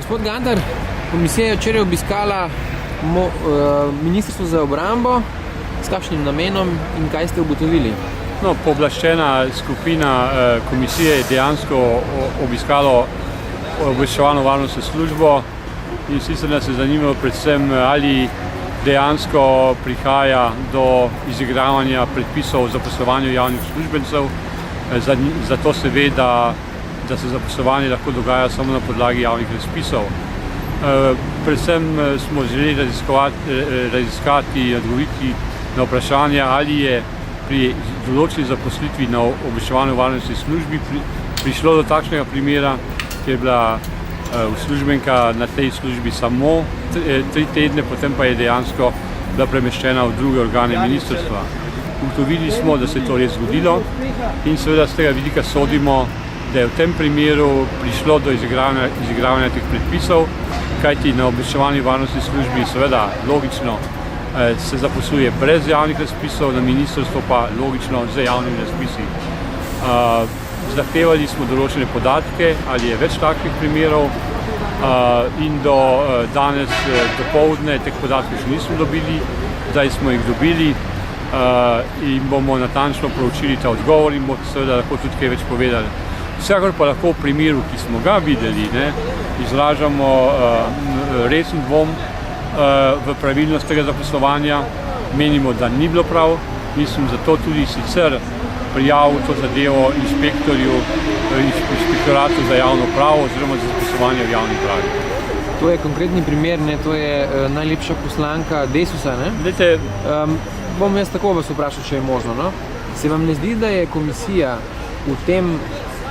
Gospod Gantar, komisija je včeraj obiskala Ministrstvo za obrambo. S kakšnim namenom in kaj ste ugotovili? No, pooblaščena skupina komisije je dejansko obiskalo obveščevalno-varnostno službo in sicer nas je zanimalo predvsem, ali dejansko prihaja do izigravanja predpisov o zaposlovanju javnih uslužbencev. Zato se ve, da se zaposlovanje lahko dogaja samo na podlagi javnih razpisov. Predvsem smo želeli raziskati in odgovoriti na vprašanje, ali je pri določeni zaposlitvi na obveščevalno-varnostni službi prišlo do takšnega primera, kjer je bila uslužbenka na tej službi samo 3 tedne, potem pa je dejansko bila premeščena v druge organe ministrstva. Ugotovili smo, da se je to res zgodilo in seveda z tega vidika sodimo, da je v tem primeru prišlo do izigravanja teh predpisov, kajti na obveščevalno-varnostni službi seveda logično se zaposluje brez javnih razpisov, na ministrstvo pa logično z javnimi razpisi. Zahtevali smo določene podatke, ali je več takih primerov in do danes dopoldne teh podatkov še nismo dobili, zdaj smo jih dobili in bomo natančno proučili ta odgovor in bomo seveda lahko tudi kaj več povedali. Vsekakor pa lahko v primeru, ki smo ga videli, izražamo resen dvom v pravilnost tega zaposlovanja. Menimo, da ni bilo prav. Mislim, zato tudi sicer prijavil to zadevo inšpektoratu za javno pravo oziroma za zaposlovanje v javni pravi. To je konkretni primer, to je najlepša poslanka Desusa, ne? Glejte, bom jaz tako vas vprašal, če je možno, no? Se vam ne zdi, da je komisija v tem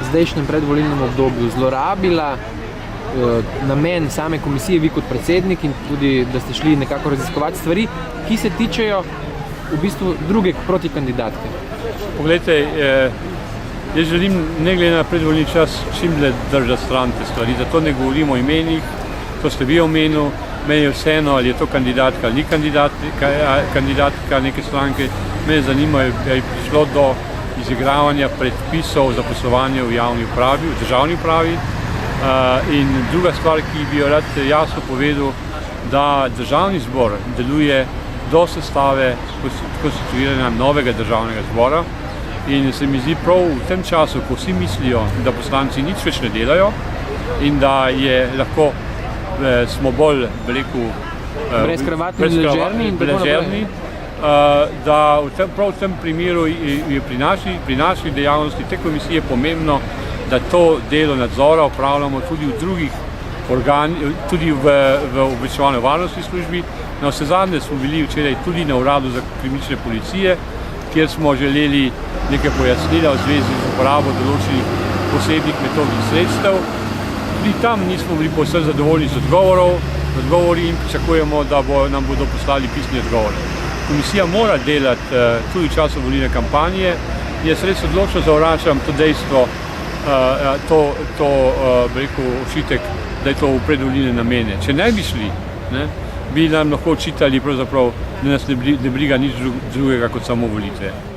zdajšnjem predvolilnem obdobju zlorabila namen same komisije, vi kot predsednik, in tudi, da ste šli nekako raziskovati stvari, ki se tičejo v bistvu druge protikandidatke? Poglejte, jaz želim, ne glede na predvolilni čas, čim dlje držati stran te stvari, zato ne govorimo o imenih, to ste vi omenil, meni je vseeno, ali je to kandidatka ali ni kandidatka neke stranke, mene zanima, da je prišlo do izigravanja predpisov o zaposlovanju v javni upravi, v državni upravi. In druga stvar, ki bi jo rad jasno povedal, da državni zbor deluje do sestave konstituiranja novega državnega zbora in se mi zdi prav v tem času, ko vsi mislijo, da poslanci nič več ne delajo in da je lahko smo bolj, brezkravatni in ležerni, da prav v tem primeru je pri naši dejavnosti te komisije pomembno, da to delo nadzora opravljamo tudi v drugih organih, tudi v obveščevalno-varnostni službi. Na vsezadnje smo bili včeraj tudi na uradu za kriminalistične policije, kjer smo želeli nekaj pojasnila v zvezi z uporabo določenih posebnih metodnih sredstev. Tudi tam nismo bili povsem zadovoljni z odgovori in pričakujemo, da nam bodo poslali pisni odgovor. Komisija mora delati tudi v času volilne kampanje. Jaz res odločno zavračam to dejstvo, očitek, da je to v predvolilne namene. Če ne bi šli, bi nam lahko očitali, da nas ne briga nič drugega kot samo volitve.